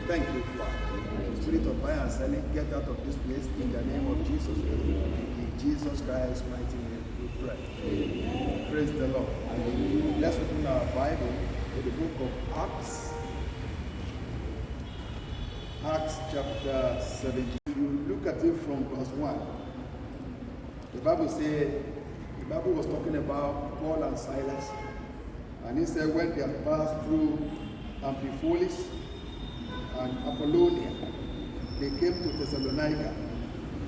Thank you, Father. Spirit of fire and selling, get out of this place in the name of Jesus. In Jesus Christ's mighty name we pray. Amen. Praise the Lord. Amen. Let's open our Bible to the book of Acts. Acts chapter 17. If you look at it from verse 1, the Bible said, the Bible was talking about Paul and Silas. And he said when they had passed through Amphipolis and Apollonia, they came to Thessalonica,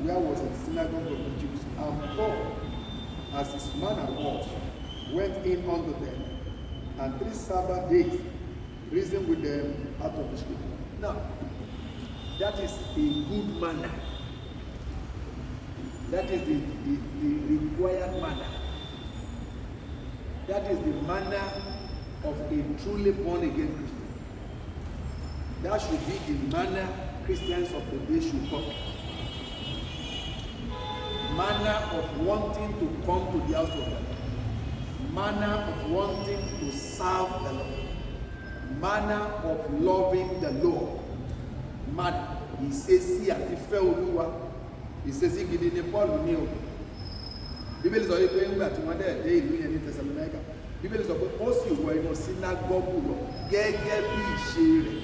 where was a synagogue of the Jews. And Paul, as his manner was, went in unto them, and 3 Sabbath days reasoned with them out of the scripture. Now, that is a good manner. That is the required manner. That is the manner of a truly born again Christian. That should be the manner Christians of the day should talk. Manner of wanting to come to the house of the Lord. Manner of wanting to serve the Lord. Manner of loving the Lord. Manner. He says, see at the Olúwa. He says, he gidi ni Paul ní o. Bíbélì sọ pé ńgbà tí wọ́n dé ìlú yẹn ní Thessalonica. Bíbélì sọ pé ó sì wọ inú sínágọ́gù lọ gẹ́gẹ́ bí ìṣe rẹ̀.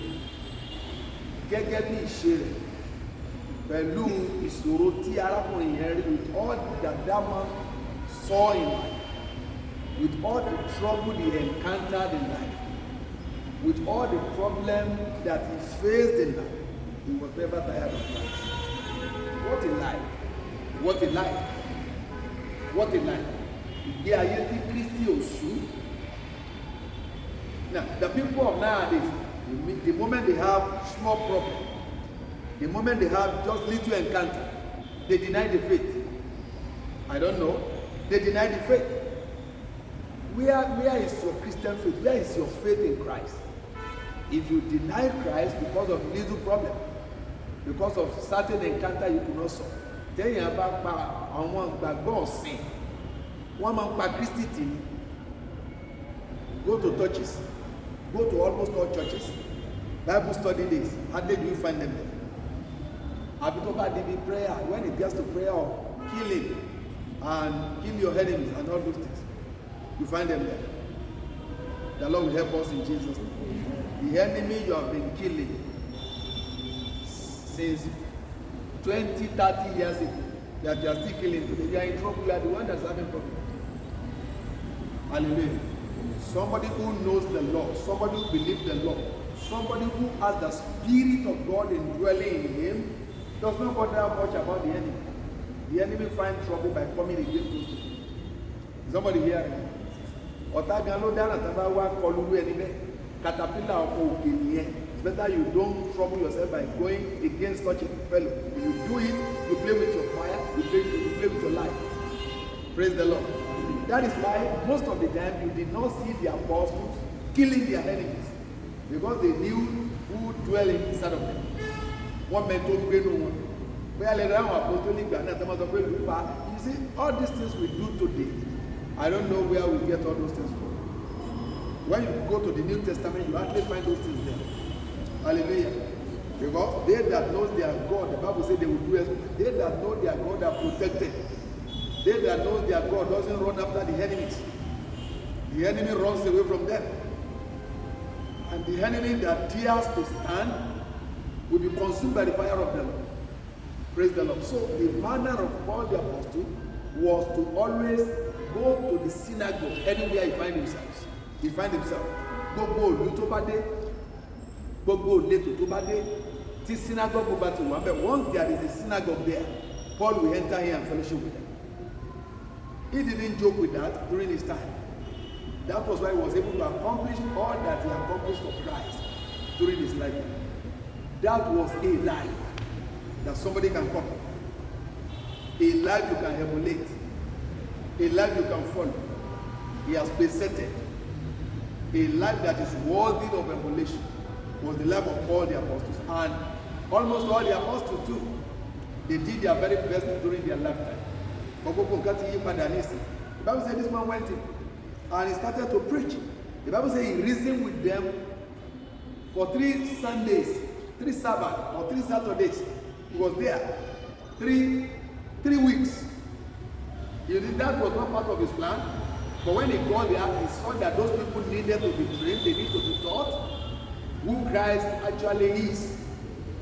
Gẹ́gẹ́ bí ìṣe rẹ̀. Pẹ̀lú ìṣòro tí arákùnrin yẹn rí, with all that man saw in life, with all the trouble he encountered in life, with all the problems that he faced in life, he was never tired of life. What a life! What a life! What a life! Ìgbé ayé tí Kristi ò sú. Now, the people of nowadays, the moment they have small problem, the moment they have just little encounter, they deny the faith. I don't know. They deny the faith. Where is your Christian faith? Where is your faith in Christ? If you deny Christ because of little problem, because of certain encounter you could not solve, téèyàn bá pa àwọn ìgbàgbọ́ ọ̀sìn, wọ́n máa ń pa Kristi tì ní. Go to churches. Go to almost all churches. Bible study days. Hardly do you find them there. Àbí tó bá débi prayer, when it gets to prayer of killing and kill your enemies and all those things, you find them there. The Lord will help us in Jesus' name. The enemy you have been killing since 20, 30 years ago, that you are still killing today, you are in trouble. You are the one that's having problem. Hallelujah. Somebody who knows the Lord, somebody who believes the Lord, somebody who has the Spirit of God indwelling in him, does not bother much about the enemy. The enemy finds trouble by coming against those people. Somebody here. Ọ̀tá gan ló dára tá bá wá kọlu ẹni bẹ́ẹ̀. Caterpillar ọkọ̀ òkè nìyẹn. It's better you don't trouble yourself by going against such a fellow. When you do it, you play with your fire, you play with your life. Praise the Lord. That is why most of the time you did not see the apostles killing their enemies, because they knew who dwell inside of them. One man told me, you see, all these things we do today, I don't know where we get all those things from. When you go to the New Testament, you actually find those things there. Hallelujah. Because they that knows their God, the Bible says they will do it. They that know their God are protected. They that knows their God doesn't run after the enemies. The enemy runs away from them. And the enemy that dares to stand will be consumed by the fire of the Lord. Praise the Lord. So the manner of Paul the Apostle was to always go to the synagogue anywhere he find himself. He find himself. Gbogbo ìlú tó bá dé, gbogbo ìletò tó bá dé, tí synagogue bá ti wà ńbẹ̀, once there is a synagogue there, Paul will enter here and fellowship with them. He didn't joke with that during his time. That was why he was able to accomplish all that he accomplished for Christ during his lifetime. That was a life that somebody can copy. A life you can emulate. A life you can follow. He has presented. A life that is worthy of emulation was the life of all the apostles. And almost all the apostles too. They did their very best during their lifetime. The Bible says this man went in and he started to preach. The Bible says he reasoned with them for 3 Sundays. 3 Sabbaths or 3 Saturdays. He was there. 3 weeks. You think that was not part of his plan? But when he got there, he saw that those people needed to be trained, they need to be taught who Christ actually is.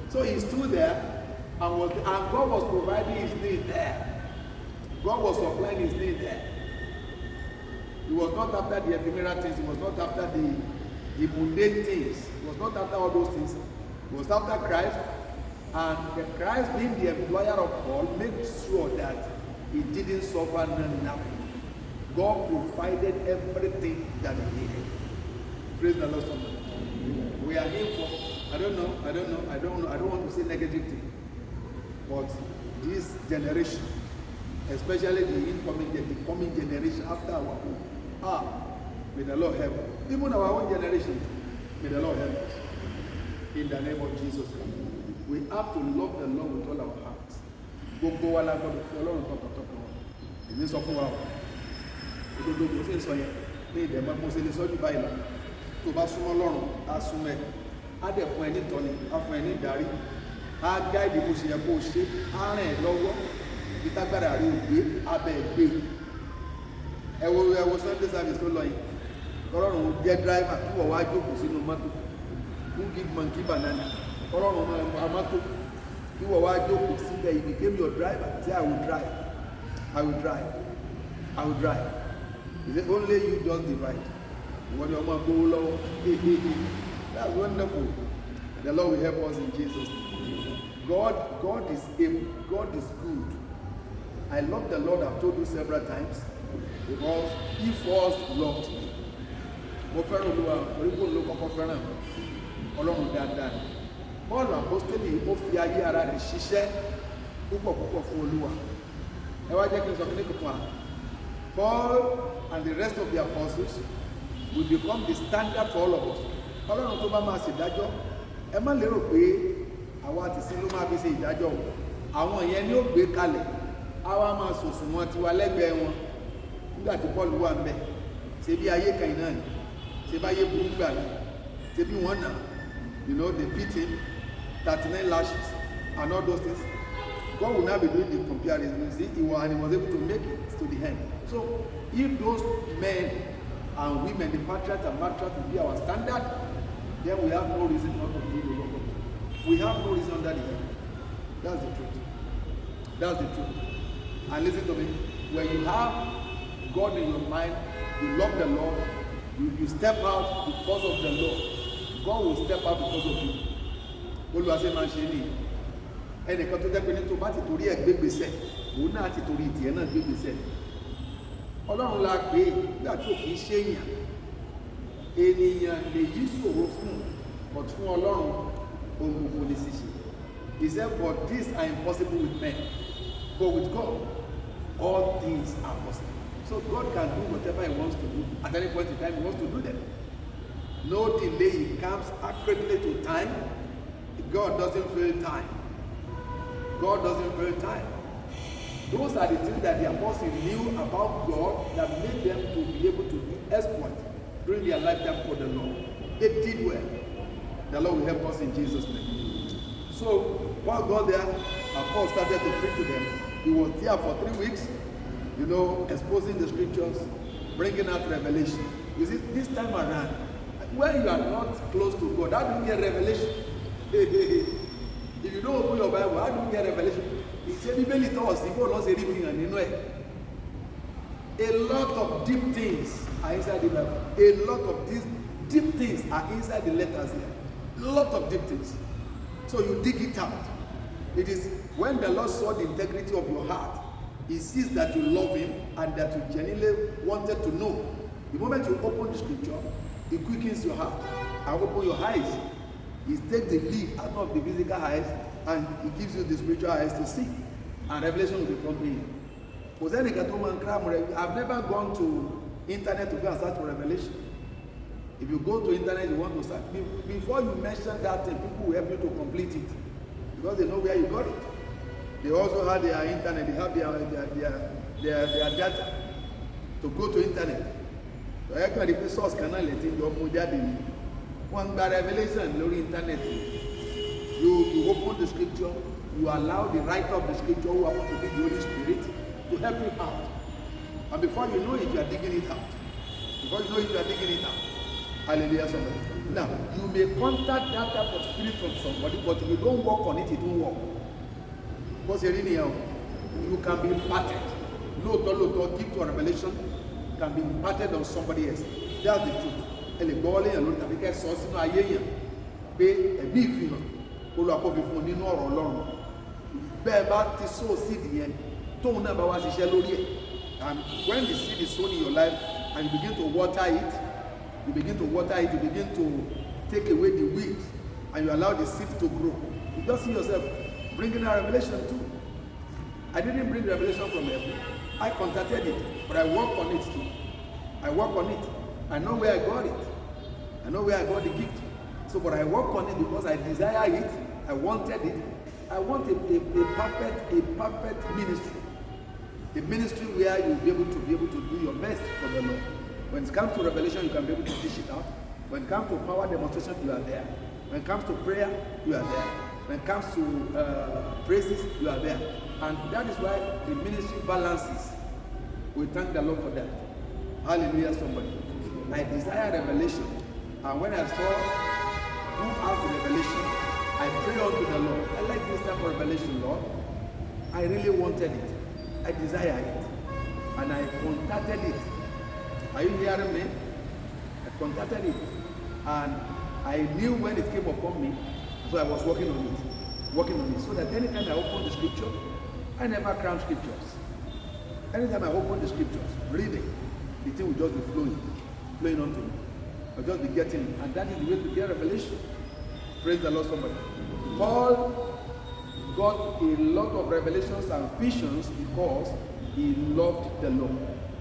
So he stood there and God was providing his need there. God was supplying his need there. He was not after the ephemeral things, he was not after the mundane things, he was not after all those things. He was after Christ, and the Christ being the employer of all made sure that he didn't suffer nothing. God provided everything that he needed. Praise the Lord. We are here for, I don't want to say negative thing, but this generation, especially the coming generation after our own, may the Lord help us. Even our own generation, may the Lord help us. In the name of Jesus. We have to love the Lord with all our hearts. Gbogbo wa la gbọdọ̀ fi Ọlọ́run tọkàntọkàn wọn. Èmi sọ fún wa o. Òdodo kò sí sọ yẹn. Ní ìdẹ̀mọ́ mo ṣe lè sọ́jú báyìí lọ. Tó bá súnmọ́ Ọlọ́run, á súnmọ́ ẹ. Á dẹ̀ fún ẹ ní ìtọ́ni, á fún ẹ ní ìdarí. Á gáìdì bó ṣe yẹ kó o ṣe. Á rìn ẹ lọ́wọ́. Bí tágbára rí o gbé, abẹ́ ẹ gbé. Ẹ wo Sunday service tó lọ yìí. Ọlọ́run jẹ́ driver kí wọ́n wá jókòó sínú mọ́tò. Who give monkey banana? Ọlọ́run amato. Kí wọ́n wá jókòó síbẹ̀, he became your driver. Say, I will drive. I will drive. I will drive. He said, only you just divide. When your man go low, that's wonderful. The Lord will help us in Jesus' name. God is able. God is good. I love the Lord. I've told you several times because He first loved me. Mo fẹ́ràn Olúwa, orígbó ló kọ́kọ́ fẹ́ràn Ọlọ́run dáadáa. Paul apostoli ó fi ayé ara rẹ̀ ṣiṣẹ́ púpọ̀ fún Olúwa. Ẹ wá jẹ́ kí n sọ kíní kan. Paul and the rest of the apostles will become the standard for all of us. Ọlọ́run tó bá máa ṣe ìdájọ́, ẹ má lérò pé àwa àti sí ló máa fi ṣe ìdájọ́ o. Àwọn yẹn ni ó gbé kalẹ̀, àwa máa sòsùn wọn tiwa lẹ́gbẹ̀ẹ́ wọn. Nígbà tí Paul wà ń bẹ̀, ṣe bí ayé kan náà ni, ṣe bá ayé burú gbà ni, ṣe bí wọ́n nà, they beat him, 39 lashes and all those things. God will now be doing the comparison. You see, and he was able to make it to the end. So, if those men and women, the patriarchs and matriarchs will be our standard, then we have no reason not to do the work of God. We have no reason under the heaven. That's the truth. That's the truth. And listen to me. When you have God in your mind, you love the Lord, you step out because of the Lord, God will step out because of you. Olúwa ṣe máa ń ṣe ní ẹnìkan tó jẹ́ pé ní tó bá ti torí ẹ̀ gbégbèsẹ̀ òun náà ti torí ìtìẹ́ náà gbégbèsẹ̀. Ọlọ́run la pè é nígbà tí ò kìí ṣe ènìyàn lè yí ṣòro fún but fún Ọlọ́run ohun gbogbo ní ṣíṣe. He said, but these are impossible with men, but with God all things are possible. So God can do whatever He wants to do at any point in time He wants to do them. No delay, He comes accurately to time. God doesn't fail time. God doesn't fail time. Those are the things that the apostles knew about God that made them to be able to do exploit during their lifetime for the Lord. They did well. The Lord will help us in Jesus' name. So, while God there, Paul started to preach to them. He was there for 3 weeks, exposing the scriptures, bringing out revelation. You see, this time around, when you are not close to God, how do you get revelation? If you don't open your Bible, how do you get revelation? He said, Bíbélì tó ọ̀sìn kó lọ́ọ́ ṣe rí fi hàn nínú ẹ̀. A lot of deep things are inside the Bible. A lot of these deep things are inside the letters here. A lot of deep things. So you dig it out. It is when the Lord saw the integrity of your heart, He sees that you love Him and that you genuinely wanted to know. The moment you open the scripture, He quickens your heart and open your eyes. He takes the lead out of the physical eyes and He gives you the spiritual eyes to see. And revelation will become clear. I've never gone to internet to go and search for revelation. If you go to internet, you want to search. Before you mention that thing, people will help you to complete it. Because they know where you got it. They also have their internet, they have their data to go to internet. So I can replace source canal letting your mujadi. One by revelation lórí internet. You open the scripture, you allow the writer of the scripture, who happens to be the Holy Spirit, to help you out. And before you know it, you are digging it out. Before you know it, you are digging it out. Hallelujah, somebody. Now, you may contact that type of spirit from somebody, but if you don't work on it, it won't work. Because you can be imparted. Lóòótọ́, gift or revelation can be imparted on somebody else. That's the truth. Ẹlẹ́gbọ́n léèyàn lórí tàbí kẹ́ sọ sínú ayé yẹn pé ẹ̀bí ìfihàn olùwàkọ́bí fún nínú ọ̀rọ̀ Ọlọ́run. Bẹ́ẹ̀ bá ti sow seed yẹn, tóun náà bá wá ṣiṣẹ́ lórí ẹ̀. And when the seed is sown in your life and you begin to water it, you begin to take away the weeds, and you allow the seed to grow. You just see yourself bringing a revelation too. I didn't bring revelation from heaven. I contacted it, but I work on it too. I work on it. I know where I got it. I know where I got the gift. So, but I work on it because I desire it. I wanted it. I want a perfect ministry. A ministry where you'll be able to do your best for the Lord. When it comes to revelation, you can be able to dish it out. When it comes to power demonstration, you are there. When it comes to prayer, you are there. When it comes to praises, you are there. And that is why the ministry balances. We thank the Lord for that. Hallelujah, somebody. I desire revelation. And when I saw who has the revelation, I pray unto the Lord. I like this type of revelation, Lord. I really wanted it. I desire it. And I contacted it. Are you hearing me? I contacted it. And I knew when it came upon me, so I was working on it. So that anytime I open the scripture, I never cram scriptures. Anytime I open the scriptures, reading, the thing will just be flowing onto me. I'll just be getting, and that is the way to get revelation. Praise the Lord, somebody. Paul got a lot of revelations and visions because he loved the Lord.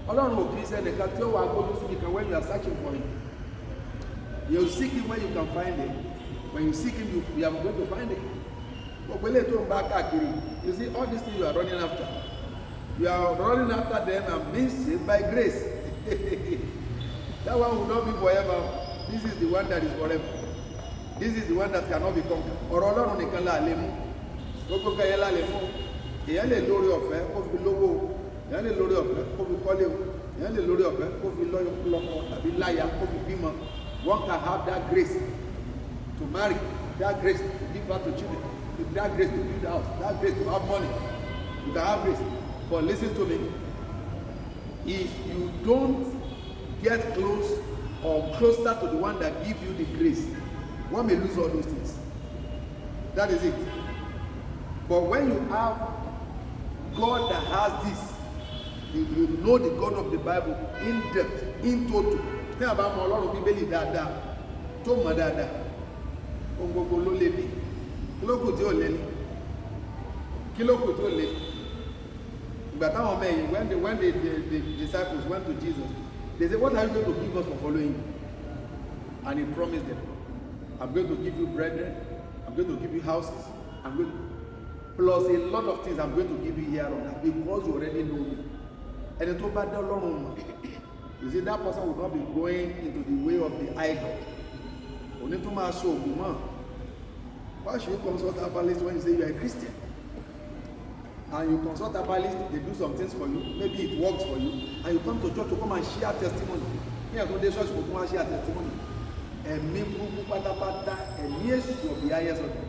Ọlọ́run ò kìí sẹ́ni ká tí ó wà gbójú sí nìkan when you are searching for him. You seek him when you can find him. When you seek him, you are going to find him. But when you back káàkiri, you see all these things you are running after. You are running after them and being saved by grace. That one will not be forever. This is the one that is forever. This is the one that cannot be conquered. Ọ̀rọ̀ Ọlọ́run nìkan la lè mú. Gbogbo kẹyẹ la lè mú. Èèyàn lè lórí ọ̀fẹ́ kó fi lówó. Èèyàn lè lórí ọ̀fẹ́ kó fi kọ́lé o. Èèyàn lè lórí ọ̀fẹ́ kó fi lọ́kọ tàbí láya kó fi bímọ. One can have that grace to marry, that grace to give birth to children, that grace to build a house, that grace to have money. You can have grace. But listen to me. If you don't get close or closer to the one that gives you the grace, one may lose all those things. That is it. But when you have God that has this, you know the God of the Bible in depth, in total. Tí a bá mọ Ọlọ́run Bíbélì dáadáa, tó mọ̀ dáadáa, ohun gbogbo ló lé ní. Kí ló kù tí ò lé ní? Kí ló kù tí ò lé ní? Ìgbà táwọn ọmọ ẹ̀yìn, when the disciples went to Jesus, they said, what are you going to give us for following you? And he promised them, I'm going to give you brethren, I'm going to give you houses, I'm going to, plus a lot of things I'm going to give you here on earth because you already know me. And it told about Ọlọ́run. You see, that person will not be going into the way of the idol. Only to my soul, why should you consult a herbalist when you say you are a Christian? And you consult a herbalist, they do some things for you, maybe it works for you, and you come to church to come and share testimony. Here to the church to come and share testimony. Ẹ̀mí burúkú pátápátá, ẹ̀mí èṣù of the highest order.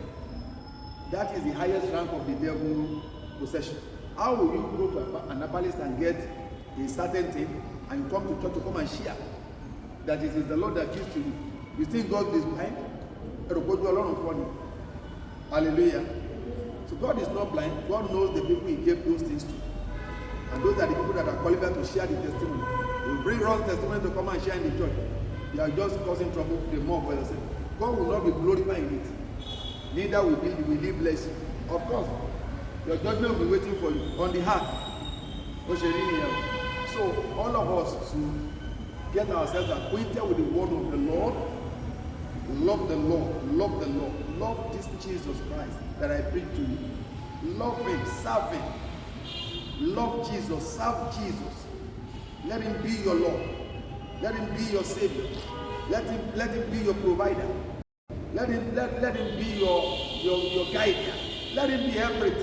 That is the highest rank of the devil possession. How will you go to an herbalist and get a certain thing, and you come to church to come and share that it is the Lord that gives to you? You think God is blind? Hallelujah. So God is not blind. God knows the people he gave those things to. And those are the people that are qualified to share the testimony. You bring wrong testimony to come and share in the church. You are just causing trouble the more for yourself. God will not be glorified in it. Neither will he bless you. Of course, your judgment will be waiting for you on the heart. So all of us should get ourselves acquainted with the word of the Lord. Love the Lord. Love the Lord. Love this Jesus Christ that I preach to you. Love him. Serve him. Love Jesus. Serve Jesus. Let him be your Lord. Let him be your Savior. Let him be your provider. Let him be your guide. Let him be everything.